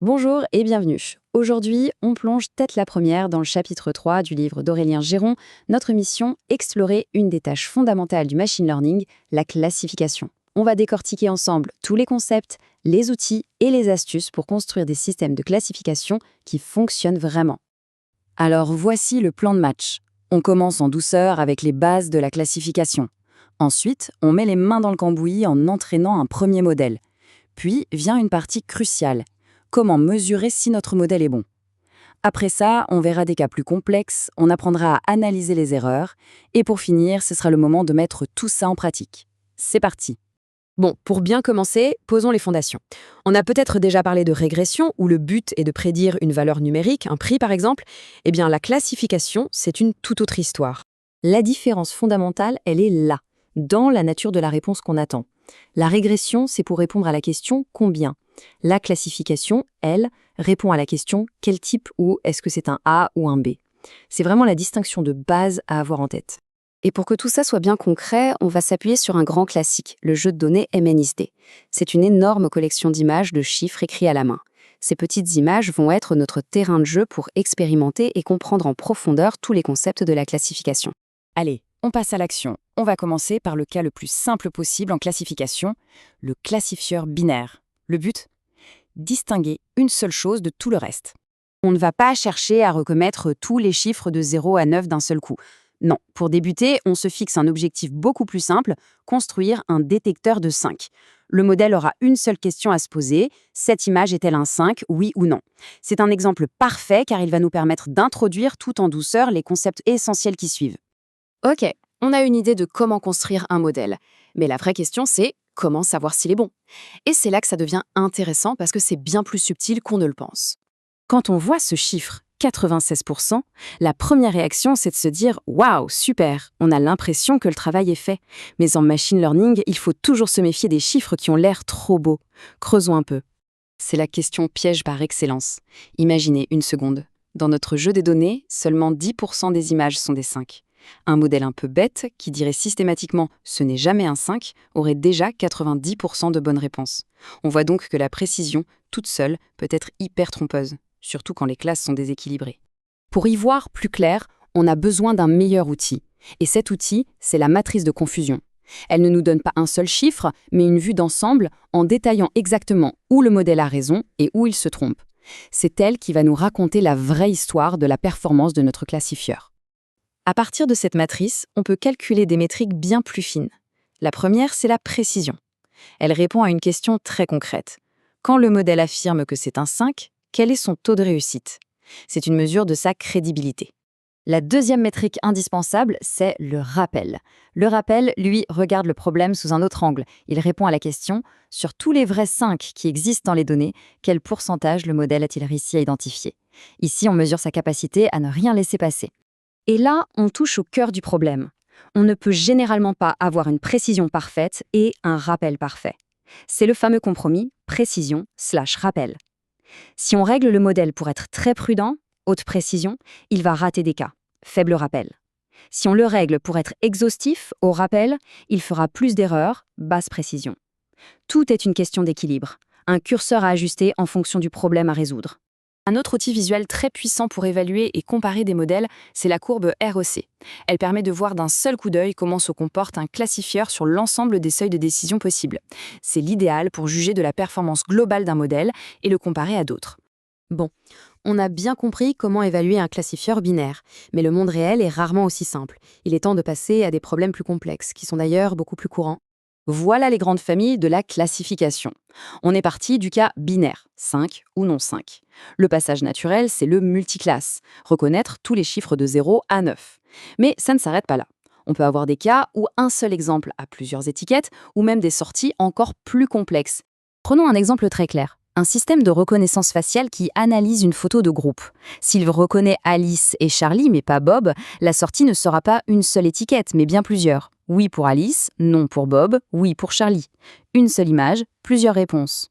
Bonjour et bienvenue. Aujourd'hui, on plonge tête la première dans le chapitre 3 du livre d'Aurélien Géron. Notre mission, explorer une des tâches fondamentales du machine learning, la classification. On va décortiquer ensemble tous les concepts, les outils et les astuces pour construire des systèmes de classification qui fonctionnent vraiment. Alors voici le plan de match. On commence en douceur avec les bases de la classification. Ensuite, on met les mains dans le cambouis en entraînant un premier modèle. Puis vient une partie cruciale. Comment mesurer si notre modèle est bon? Après ça, on verra des cas plus complexes, on apprendra à analyser les erreurs, et pour finir, ce sera le moment de mettre tout ça en pratique. C'est parti! Bon, pour bien commencer, posons les fondations. On a peut-être déjà parlé de régression, où le but est de prédire une valeur numérique, un prix par exemple. Eh bien, la classification, c'est une toute autre histoire. La différence fondamentale, elle est là, dans la nature de la réponse qu'on attend. La régression, c'est pour répondre à la question « combien ?» La classification, elle, répond à la question « quel type » ou « est-ce que c'est un A ou un B ?» C'est vraiment la distinction de base à avoir en tête. Et pour que tout ça soit bien concret, on va s'appuyer sur un grand classique, le jeu de données MNIST. C'est une énorme collection d'images, de chiffres écrits à la main. Ces petites images vont être notre terrain de jeu pour expérimenter et comprendre en profondeur tous les concepts de la classification. Allez, on passe à l'action. On va commencer par le cas le plus simple possible en classification, le classifieur binaire. Le but? Distinguer une seule chose de tout le reste. On ne va pas chercher à reconnaître tous les chiffres de 0 à 9 d'un seul coup. Non, pour débuter, on se fixe un objectif beaucoup plus simple, construire un détecteur de 5. Le modèle aura une seule question à se poser, cette image est-elle un 5, oui ou non? C'est un exemple parfait car il va nous permettre d'introduire tout en douceur les concepts essentiels qui suivent. Ok, on a une idée de comment construire un modèle. Mais la vraie question, c'est comment savoir s'il est bon? Et c'est là que ça devient intéressant parce que c'est bien plus subtil qu'on ne le pense. Quand on voit ce chiffre, 96%, la première réaction, c'est de se dire « Waouh, super !» On a l'impression que le travail est fait. Mais en machine learning, il faut toujours se méfier des chiffres qui ont l'air trop beaux. Creusons un peu. C'est la question piège par excellence. Imaginez une seconde. Dans notre jeu des données, seulement 10% des images sont des 5. Un modèle un peu bête, qui dirait systématiquement « ce n'est jamais un 5 », aurait déjà 90% de bonnes réponses. On voit donc que la précision, toute seule, peut être hyper trompeuse, surtout quand les classes sont déséquilibrées. Pour y voir plus clair, on a besoin d'un meilleur outil. Et cet outil, c'est la matrice de confusion. Elle ne nous donne pas un seul chiffre, mais une vue d'ensemble en détaillant exactement où le modèle a raison et où il se trompe. C'est elle qui va nous raconter la vraie histoire de la performance de notre classifieur. À partir de cette matrice, on peut calculer des métriques bien plus fines. La première, c'est la précision. Elle répond à une question très concrète. Quand le modèle affirme que c'est un 5, quel est son taux de réussite? C'est une mesure de sa crédibilité. La deuxième métrique indispensable, c'est le rappel. Le rappel, lui, regarde le problème sous un autre angle. Il répond à la question, sur tous les vrais 5 qui existent dans les données, quel pourcentage le modèle a-t-il réussi à identifier? Ici, on mesure sa capacité à ne rien laisser passer. Et là, on touche au cœur du problème. On ne peut généralement pas avoir une précision parfaite et un rappel parfait. C'est le fameux compromis précision/rappel. Si on règle le modèle pour être très prudent, haute précision, il va rater des cas, faible rappel. Si on le règle pour être exhaustif, haut rappel, il fera plus d'erreurs, basse précision. Tout est une question d'équilibre, un curseur à ajuster en fonction du problème à résoudre. Un autre outil visuel très puissant pour évaluer et comparer des modèles, c'est la courbe ROC. Elle permet de voir d'un seul coup d'œil comment se comporte un classifieur sur l'ensemble des seuils de décision possibles. C'est l'idéal pour juger de la performance globale d'un modèle et le comparer à d'autres. Bon, on a bien compris comment évaluer un classifieur binaire, mais le monde réel est rarement aussi simple. Il est temps de passer à des problèmes plus complexes, qui sont d'ailleurs beaucoup plus courants. Voilà les grandes familles de la classification. On est parti du cas binaire, 5 ou non 5. Le passage naturel, c'est le multiclasse, reconnaître tous les chiffres de 0 à 9. Mais ça ne s'arrête pas là. On peut avoir des cas où un seul exemple a plusieurs étiquettes ou même des sorties encore plus complexes. Prenons un exemple très clair. Un système de reconnaissance faciale qui analyse une photo de groupe. S'il reconnaît Alice et Charlie, mais pas Bob, la sortie ne sera pas une seule étiquette, mais bien plusieurs. Oui pour Alice, non pour Bob, oui pour Charlie. Une seule image, plusieurs réponses.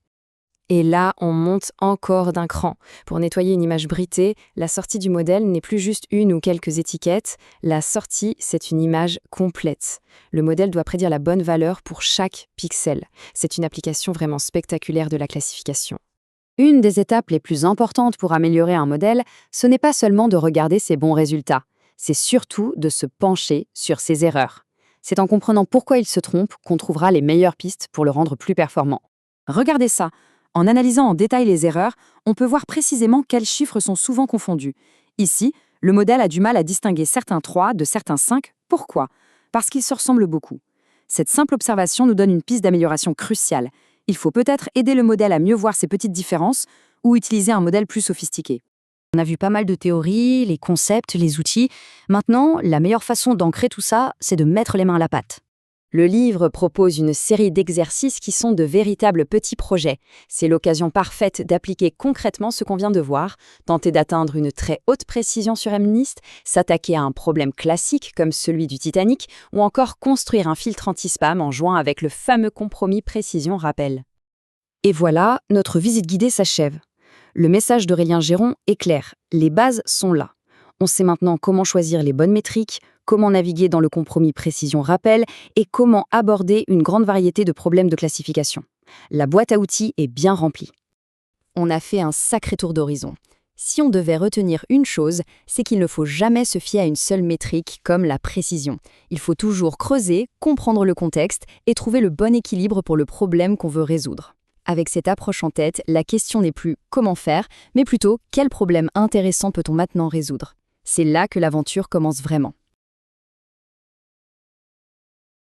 Et là, on monte encore d'un cran. Pour nettoyer une image britée, la sortie du modèle n'est plus juste une ou quelques étiquettes. La sortie, c'est une image complète. Le modèle doit prédire la bonne valeur pour chaque pixel. C'est une application vraiment spectaculaire de la classification. Une des étapes les plus importantes pour améliorer un modèle, ce n'est pas seulement de regarder ses bons résultats, c'est surtout de se pencher sur ses erreurs. C'est en comprenant pourquoi il se trompe qu'on trouvera les meilleures pistes pour le rendre plus performant. Regardez ça. En analysant en détail les erreurs, on peut voir précisément quels chiffres sont souvent confondus. Ici, le modèle a du mal à distinguer certains 3 de certains 5. Pourquoi? Parce qu'ils se ressemblent beaucoup. Cette simple observation nous donne une piste d'amélioration cruciale. Il faut peut-être aider le modèle à mieux voir ces petites différences ou utiliser un modèle plus sophistiqué. On a vu pas mal de théories, les concepts, les outils. Maintenant, la meilleure façon d'ancrer tout ça, c'est de mettre les mains à la pâte. Le livre propose une série d'exercices qui sont de véritables petits projets. C'est l'occasion parfaite d'appliquer concrètement ce qu'on vient de voir, tenter d'atteindre une très haute précision sur MNIST, s'attaquer à un problème classique comme celui du Titanic, ou encore construire un filtre anti-spam en jouant avec le fameux compromis précision-rappel. Et voilà, notre visite guidée s'achève. Le message d'Aurélien Géron est clair, les bases sont là. On sait maintenant comment choisir les bonnes métriques, comment naviguer dans le compromis précision-rappel et comment aborder une grande variété de problèmes de classification. La boîte à outils est bien remplie. On a fait un sacré tour d'horizon. Si on devait retenir une chose, c'est qu'il ne faut jamais se fier à une seule métrique comme la précision. Il faut toujours creuser, comprendre le contexte et trouver le bon équilibre pour le problème qu'on veut résoudre. Avec cette approche en tête, la question n'est plus comment faire, mais plutôt quel problème intéressant peut-on maintenant résoudre. C'est là que l'aventure commence vraiment.